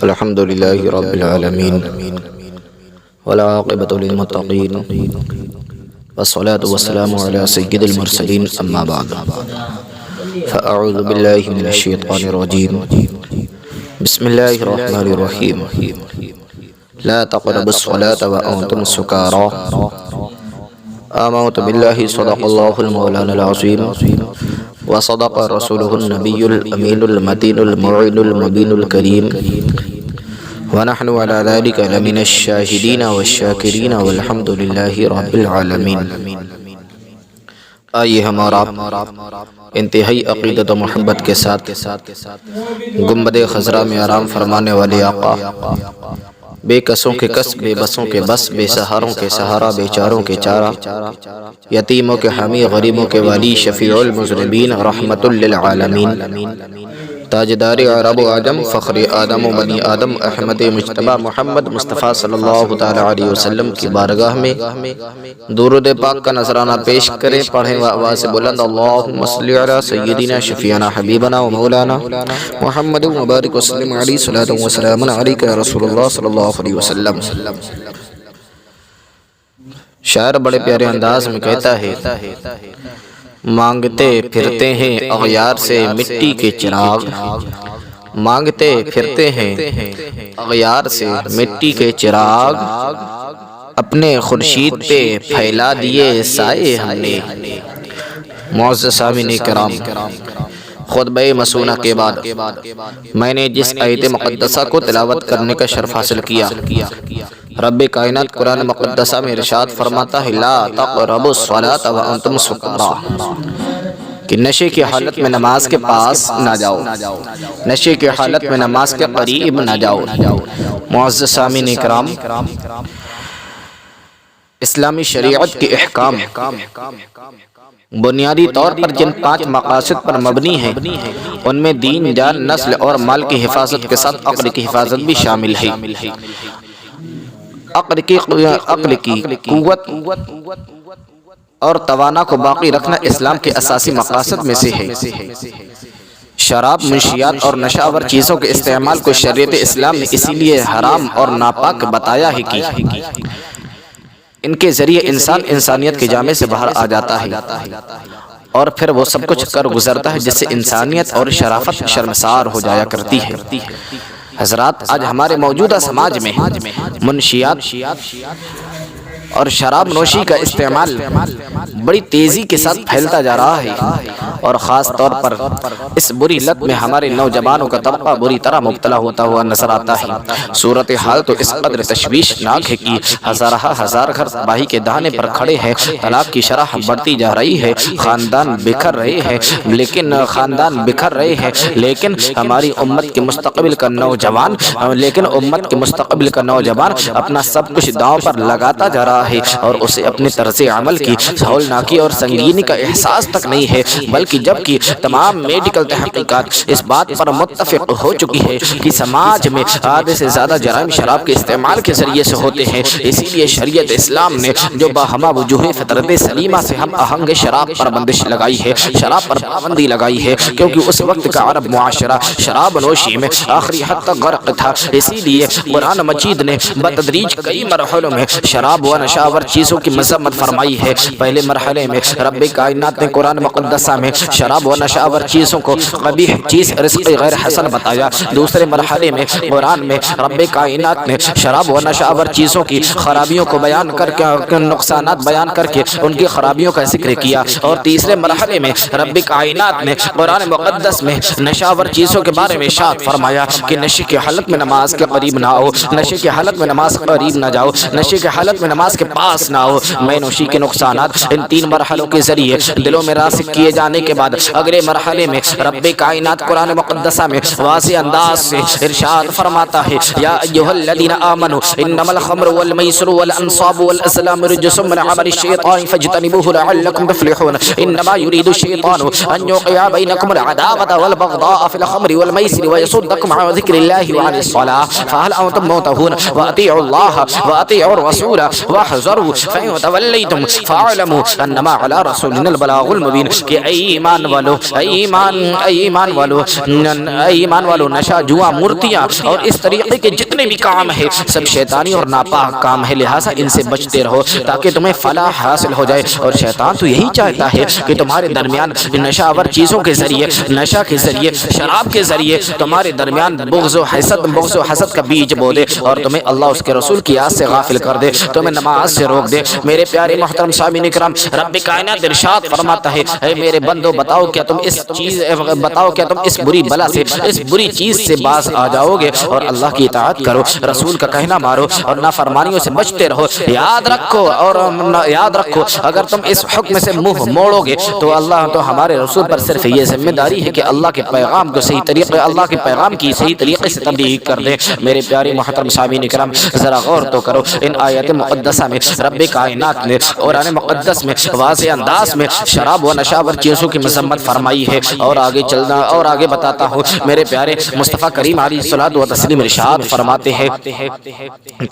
الحمد لله رب العالمين والعاقبة للمتقين والصلاة والسلام على سيد المرسلين أما بعد فأعوذ بالله من الشيطان الرجيم بسم الله الرحمن الرحيم لا تقربوا الصلاة وأنتم سكارى آمنت بالله صدق الله المولانا العظيم وصدق رسوله النبي الأمين المتين الموعد المبين الكريم ونحن على ذلك لمن الشاهدين والشاكرين والحمد لله رب العالمین۔ آئیے ہمارا انتہائی عقیدت و محبت کے ساتھ گنبد خضرا میں آرام فرمانے والے آقا، بے کسوں کے کس، بے بسوں کے بس، بے سہاروں کے سہارا، بے چاروں کے چارہ، یتیموں کے حامی، غریبوں کے والی، شفیع المذنبین، رحمت للعالمین، تاجدار عرب و عجم، فخر آدم و بنی آدم، احمد مجتبی محمد مصطفیٰ صلی اللہ تعالیٰ علیہ وسلم کی بارگاہ میں درود پاک کا نذرانہ پیش کریں۔ پڑھیں و آواز بلند اللہم صلی علی سیدنا شفیعنا حبیبنا و مولانا محمد مبارک وسلم علیہ صلاۃ و سلام علیک یا رسول اللہ صلی اللہ علیہ وسلم۔ شاعر بڑے پیارے انداز میں کہتا ہے، مانگتے پھرتے ہیں اغیار سے مٹی کے چراغ، مانگتے پھرتے ہیں اغیار سے مٹی کے چراغ، اپنے خورشید پہ پھیلا دیے سائے ہم نے۔ معزز سامعین کرام، خطبہ مسونہ کے بعد میں نے جس آیت مقدسہ کو تلاوت کرنے کا شرف حاصل کیا، رب کائنات قرآن مقدسہ میں ارشاد فرماتا ہے لا تقربوا الصلاۃ وانتم سکارى، کہ نشے کی حالت میں نماز کے پاس نہ جاؤ، نشے کی حالت میں نماز کے قریب نہ جاؤ۔ معزز سامعین کرام، اسلامی شریعت کے احکام بنیادی طور پر جن 5 مقاصد پر مبنی ہیں، ان میں دین، جان، نسل اور مال کی حفاظت کے ساتھ عقل کی حفاظت بھی شامل ہے۔ عقل کی قوت اور توانا کو باقی رکھنا اسلام کے اساسی مقاصد میں سے ہے۔ شراب، منشیات اور نشہ آور چیزوں کے استعمال کو شریعت اسلام نے اسی لیے حرام اور ناپاک بتایا ہے کہ ان کے ذریعے انسان انسانیت کے جامے سے باہر آ جاتا ہے اور پھر وہ سب کچھ کر گزرتا ہے جس سے انسانیت اور شرافت شرمسار ہو جایا کرتی ہے۔ حضرات، آج ہمارے موجودہ سماج میں منشیات اور شراب نوشی کا استعمال بڑی تیزی کے ساتھ پھیلتا جا رہا ہے، اور خاص طور پر اس بری لت میں ہمارے نوجوانوں کا طبقہ بری طرح مبتلا ہوتا ہوا نظر آتا ہے۔ صورتحال تو اس قدر تشویشناک ہے کہ ہزار گھر تباہی کے دہانے پر کھڑے ہیں، طلاق کی شرح بڑھتی جا رہی ہے، خاندان بکھر رہے ہیں، لیکن ہماری امت کے مستقبل کا نوجوان اپنا سب کچھ داؤں پر لگاتا جا رہا ہے، اور اسے اپنے طرز عمل کی ہولناکی اور سنگینی کا احساس تک نہیں ہے، بلکہ جبکہ تمام میڈیکل تحقیقات اس بات پر متفق ہو چکی ہے کہ سماج میں آدھے سے زیادہ جرائم شراب کے استعمال کے ذریعے سے ہوتے ہیں۔ اسی لیے شریعت اسلام نے جو باہما وجوہ فطرت سلیمہ سے ہم آہنگ شراب پر بندش لگائی ہے، شراب پر پابندی لگائی ہے، کیونکہ اس وقت کا عرب معاشرہ شراب نوشی میں آخری حد تک غرق تھا۔ اسی لیے قرآن مجید نے بتدریج کئی مرحلوں میں شراب و نشاور چیزوں کی مذمت فرمائی ہے۔ پہلے مرحلے میں رب کائنات نے قرآن مقدسہ میں شراب و نشاور چیزوں کو قبیح چیز، رزق غیر حسن بتایا۔ دوسرے مرحلے میں قرآن میں رب کائنات نے شراب و نشاور چیزوں کی خرابیوں کو بیان کر کے، نقصانات بیان کر کے ان کی خرابیوں کا ذکر کیا، اور تیسرے مرحلے میں رب کائنات نے قرآن مقدس میں نشاور چیزوں کے بارے میں ارشاد فرمایا کہ نشے کی حالت میں نماز کے قریب نہ آؤ، نشے کی حالت میں نماز قریب نہ جاؤ، نشے کی حالت میں نماز کے پاس نہ ہو۔ میں نوشی کے نقصانات ان 3 مرحلوں کے ذریعے دلوں میں راسخ کیے جانے کے بعد اگلے مرحلے میں رب کائنات قرآن مقدسہ میں واضح انداز سے ارشاد فرماتا ہے یا ایھا الذین آمنوا انما الخمر والمیسر والانصاب والازلام رجس من عمل الشیطان فاجتنبوه لعلکم تفلحون انما یرید الشیطان ان یوقع بینکم العداوة والبغضاء فی الخمر والمیسر ویصدکم عن ذکر اللہ وعن الصلاة فهل انتم منتهون واطیعوا الله واطیعوا الرسول واحذروا فإن توليتم فاعلموا انما على رسولنا البلاغ المبین کہ اے ایمان والو، اے ایمان والو، نشہ، جوا، مورتیاں اور اس طریقے کے جتنے بھی کام ہیں سب شیطانی اور ناپاک کام ہے، لہٰذا ان سے بچتے رہو تاکہ تمہیں فلاح حاصل ہو جائے۔ اور شیطان تو یہی چاہتا ہے کہ تمہارے درمیان نشہ آور چیزوں کے ذریعے، نشہ کے ذریعے، شراب کے ذریعے تمہارے درمیان بغض و حسد کا بیج بو دے اور تمہیں اللہ اس کے رسول کی یاد سے غافل کر دے، تمہیں نماز سے روک دے۔ میرے پیارے محترم سامعین کرام، رب کائنات ارشاد فرماتا ہے اے میرے بندو بتاؤ کیا تم اس بری بلا سے، اس بری چیز سے باز آ جاؤ گے اور اللہ کی اطاعت کرو، رسول کا کہنا مارو اور نافرمانیوں سے بچتے رہو۔ یاد رکھو اگر تم اس حکم سے منہ موڑو گے تو اللہ تو ہمارے رسول پر صرف یہ ذمہ داری ہے کہ اللہ کے پیغام کو اللہ کے پیغام کی صحیح طریقے سے تبلیغ کر دے۔ میرے پیارے محترم سامعین کرام، ذرا غور تو کرو، ان آیات مقدسہ میں رب کائنات نے قرآن مقدس میں واضح انداز میں شراب و نشاور چیزوں کی مذمت فرمائی ہے۔ اور آگے بتاتا ہوں، میرے پیارے مصطفیٰ کریم علیہ الصلوۃ والتسلیم ارشاد فرماتے ہیں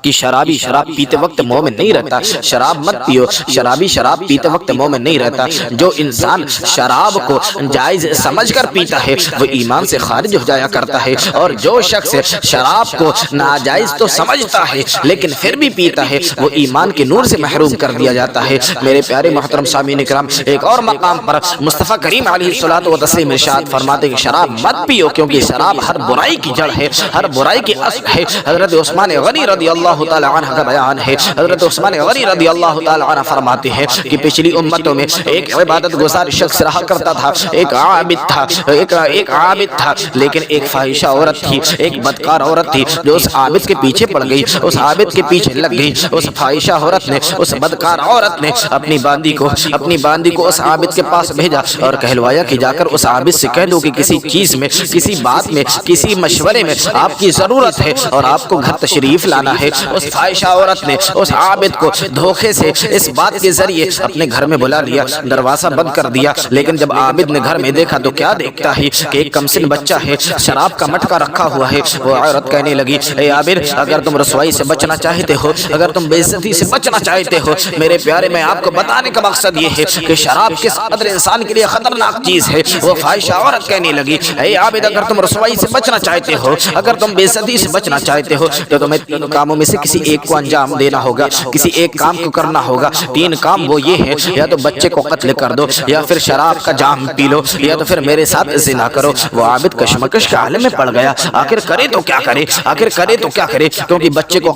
کہ شرابی شراب پیتے وقت مومن نہیں رہتا، شراب مت پیو، شرابی شراب پیتے وقت مومن نہیں رہتا۔ جو انسان شراب کو جائز سمجھ کر پیتا ہے وہ ایمان سے خارج ہو جایا کرتا ہے، اور جو شخص شراب کو ناجائز تو سمجھتا ہے لیکن پھر بھی پیتا ہے وہ ایمان کے نور سے محروم کر دیا جاتا ہے۔ میرے پیارے محترم سامعین کرام، ایک اور مقام پر مصطفیٰ کریم علیہ الصلوۃ والتسلیم ارشاد فرماتے ہیں کہ شراب مت پیو کیونکہ شراب ہر برائی کی جڑ ہے، ہر برائی کی اصل ہے۔ حضرت عثمان غنی رضی اللہ تعالی عنہ کا بیان ہے، حضرت عثمان غنی رضی اللہ تعالی عنہ فرماتے ہیں کہ پچھلی امتوں میں ایک عبادت گزار شخص رہا کرتا تھا، ایک عابد تھا لیکن ایک فاحشہ عورت تھی، ایک بدکار عورت تھی جو اس عابد کے پیچھے پڑ گئی، اس عابد کے پیچھے لگ گئی۔ اس فاحشہ عورت نے، اس بدکار عورت نے اپنی باندی کو اس عابد کے پاس بھیجا اور کہلوایا کہ جا کر اس عابد سے کہہ دو کہ کسی چیز میں، کسی بات میں، کسی مشورے میں آپ کی ضرورت ہے اور آپ کو گھر تشریف لانا ہے۔ اس فاحشہ عورت نے اس عابد کو دھوکے سے اس بات کے ذریعے اپنے گھر میں بلا لیا، دروازہ بند کر دیا، لیکن جب عابد نے گھر میں دیکھا تو کیا دیکھتا ہے کہ ایک کمسن بچہ ہے، شراب کا مٹکا رکھا ہوا ہے۔ وہ عورت کہنے لگی اے عابد، اگر تم رسوائی سے بچنا چاہتے ہو، اگر تم بے عزتی سے بچنا چاہتے ہو، میرے پیارے میں آپ کو بتانے کا مقصد یہ ہے کہ شراب کس قدر انسان کے لیے خطرناک چیز ہے۔ وہ فاحشہ عورت کہنے لگی اے عابد، اگر تم رسوائی سے بچنا چاہتے ہو، اگر تم بے عزتی سے بچنا چاہتے ہو تو تمہیں تین کاموں میں سے کسی ایک کو انجام دینا ہوگا، کسی ایک کام کو کرنا ہوگا۔ تین کام وہ یہ ہے، یا تو بچے کو قتل کر دو، یا پھر شراب کا جام پی لو، یا تو پھر میرے ساتھ زنا کرو۔ وہ عابد کشمکش کے عالم میں پڑ گیا، آخر کرے تو کیا کرے، کیونکہ بچے کو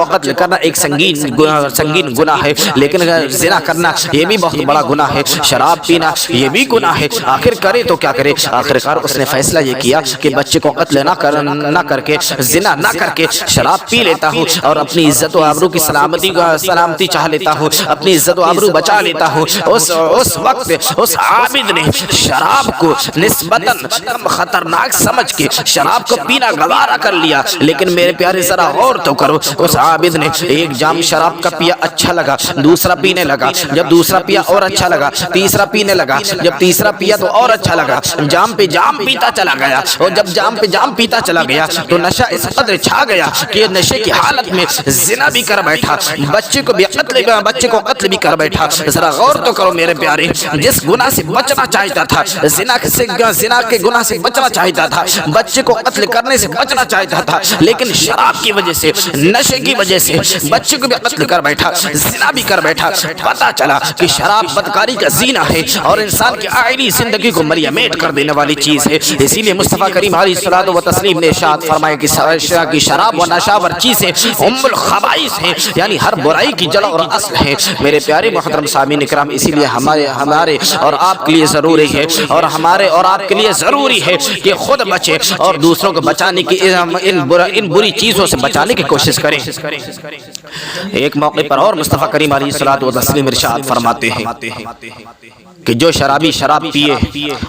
قتل کرنا ایک سنگین گناہ ہے، لیکن زنا کرنا یہ بھی بہت بڑا گناہ ہے، شراب پینا یہ بھی گناہ ہے، آخر کرے تو کیا کرے۔ آخرکار اس نے فیصلہ یہ کیا کہ بچے کو قتل نہ کر کے، زنا نہ کر کے شراب پی لیتا ہوں اور اپنی عزت و آبرو کی سلامتی چاہ لیتا ہوں، اپنی عزت و آبرو بچا لیتا ہوں۔ اس وقت اس عابد نے شراب کو نسبتاً کم خطرناک سمجھ کے شراب کو پینا گوارا کر لیا، لیکن میرے پیارے ذرا غور تو کرو، اس عابد نے ایک جام شراب کا پیا، اچھا لگا، دوسرا پینے لگا، جب دوسرا پیا اور اچھا لگا، تیسرا پینے لگا، جب تیسرا پیا تو اور اچھا لگا، جام پہ جام پیتا چلا گیا، اور جب جام پہ جام پیتا چلا گیا تو نشہ اس قدر چھا گیا کہ نشے کی حالت میں زنا بھی کر بیٹھا، بچے کو قتل بھی کر بیٹھا۔ ذرا غور تو کرو میرے پیارے، جس گناہ سے بچنا چاہتا تھا، زنا کے گناہ سے بچنا چاہتا تھا، بچے کو قتل کرنے سے بچنا چاہتا تھا، لیکن شراب کی وجہ سے، نشے کی وجہ سے بچے کو بھی قتل کر بیٹھا، زنا بھی کر بیٹھا۔ پتا چلا کہ شراب بدکاری کا زینہ ہے اور انسان کی آئلی زندگی کو مریمیٹ کر دینے والی چیز ہے۔ اسی لیے مصطفیٰ کریم علیہ الصلوۃ والتسلیم نے ارشاد فرمایا کہ شراب و نشاور چیزیں ام الخبائث ہیں، یعنی ہر برائی کی جڑ اور اصل ہے۔ میرے پیارے محترم سامعین کرام، اسی لیے ہمارے اور آپ کے لیے ضروری ہے، اور ہمارے اور آپ کے لیے ضروری ہے کہ خود بچے اور دوسروں کو بچانے کی ان بری چیزوں سے بچانے کی کوشش کریں۔ ایک موقع پر اور مصطفیٰ کریم علیہ الصلوۃ والتسلیم ارشاد فرماتے ہیں کہ جو شرابی شراب پیے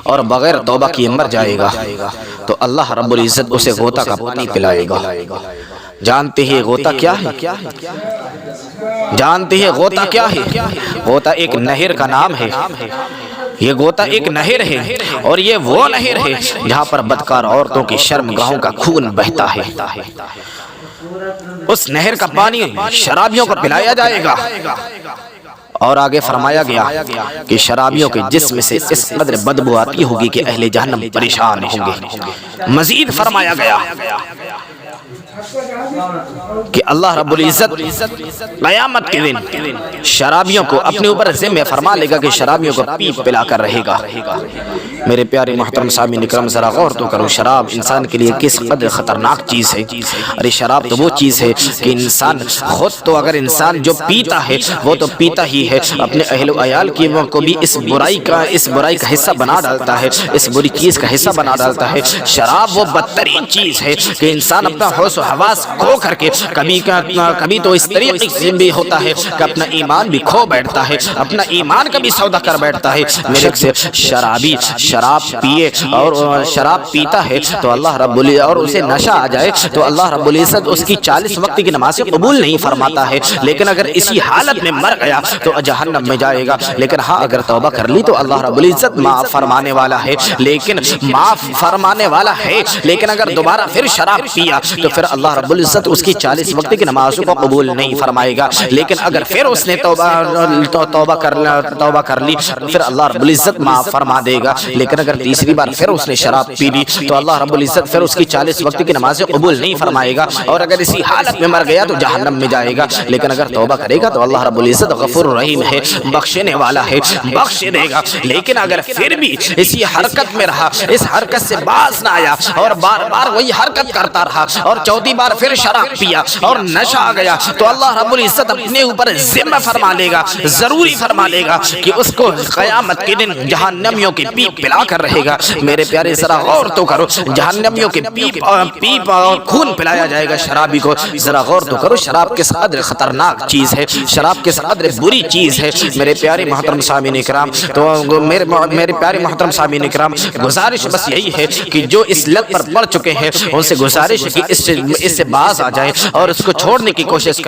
اور بغیر توبہ کیے مر جائے گا تو اللہ رب العزت اسے غوطہ کا پانی پلائے گا۔ جانتے ہیں غوطہ کیا ہے؟ جانتے ہیں غوطہ کیا ہے؟ غوطہ ایک نہر کا نام ہے۔ یہ غوطہ ایک نہر ہے، اور یہ وہ نہر ہے جہاں پر بدکار عورتوں کی شرمگاہوں کا خون بہتا ہے۔ اس نہر کا پانی شرابیوں کو پلایا جائے گا۔ اور آگے فرمایا گیا کہ شرابیوں کے جسم سے اس قدر بدبو آتی ہوگی کہ اہل جہنم پریشان ہوں گے۔ مزید فرمایا گیا کہ اللہ رب العزت قیامت کے دن شرابیوں کو اپنے اوپر ذمہ فرما لے گا کہ شرابیوں کو پیپ پلا کر رہے گا۔ میرے پیارے محترم سامعین اکرام، ذرا غور تو کرو، شراب انسان کے لیے کس قدر خطرناک چیز ہے۔ ارے شراب تو وہ چیز ہے کہ انسان خود تو اگر انسان جو پیتا ہے وہ تو پیتا ہی ہے، اپنے اہل و عیال کی کو بھی اس برائی کا حصہ بنا ڈالتا ہے، اس بری چیز کا حصہ بنا ڈالتا ہے۔ شراب وہ بدترین چیز ہے کہ انسان اپنا ہوش و حواس کھو کر کے کبھی تو اس طریقے سے بھی ہوتا ہے کہ اپنا ایمان بھی کھو بیٹھتا ہے، اپنا ایمان کا بھی سودا کر بیٹھتا ہے۔ میرے سے شرابی شراب پیے اور شراب پیتا ہے تو اللہ رب العزت، اور اسے نشہ آ جائے تو اللہ رب العزت اس کی 40 وقت کی نمازیں قبول نہیں فرماتا ہے، لیکن اگر اسی حالت میں مر گیا تو جہنم میں جائے گا۔ لیکن ہاں اگر توبہ کر لی تو اللہ رب العزت معاف فرمانے والا ہے، لیکن اگر دوبارہ پھر شراب پیا تو پھر اللہ رب العزت اس کی 40 وقت کی نمازوں کو قبول نہیں فرمائے گا۔ لیکن اگر پھر اس نے توبہ کر لی تو پھر اللہ رب العزت معاف فرما دے گا۔ لیکن اگر تیسری بار پھر اس نے شراب پی لی تو اللہ رب العزت پھر اس کی 40 وقت کی نمازیں قبول نہیں فرمائے گا، اور اگر اسی حالت میں مر گیا تو جہنم میں جائے گا۔ لیکن اگر توبہ کرے گا تو اللہ رب العزت غفور رحیم ہے، بخشنے والا ہے، بخش دے گا۔ لیکن اگر پھر بھی اسی حرکت میں رہا، اس حرکت سے باز نہ آیا اور بار بار وہی حرکت کرتا رہا اور چوتھی بار پھر شراب پیا اور نشہ آ گیا تو اللہ رب العزت اپنے اوپر ذمہ فرما لے گا، ضروری فرما لے گا کہ اس کو قیامت کے دن جہنمیوں کے پیپ پلا کر رہے گا۔ میرے پیارے ذرا غور تو کرو، جہنمیوں کے پیپ اور خون پلایا جائے گا شرابی کو۔ ذرا غور تو کرو، شراب کس قدر خطرناک چیز ہے، شراب کس قدر بری چیز ہے۔ میرے پیارے محترم سامعین کرام، تو میرے پیارے محترم سامعین کرام، گزارش بس یہی ہے کہ جو اس لت پر پڑ چکے ہیں ان سے گزارش ہے کہ اس سے باز آ جائیں اور اس کو چھوڑنے کی کوشش کریں۔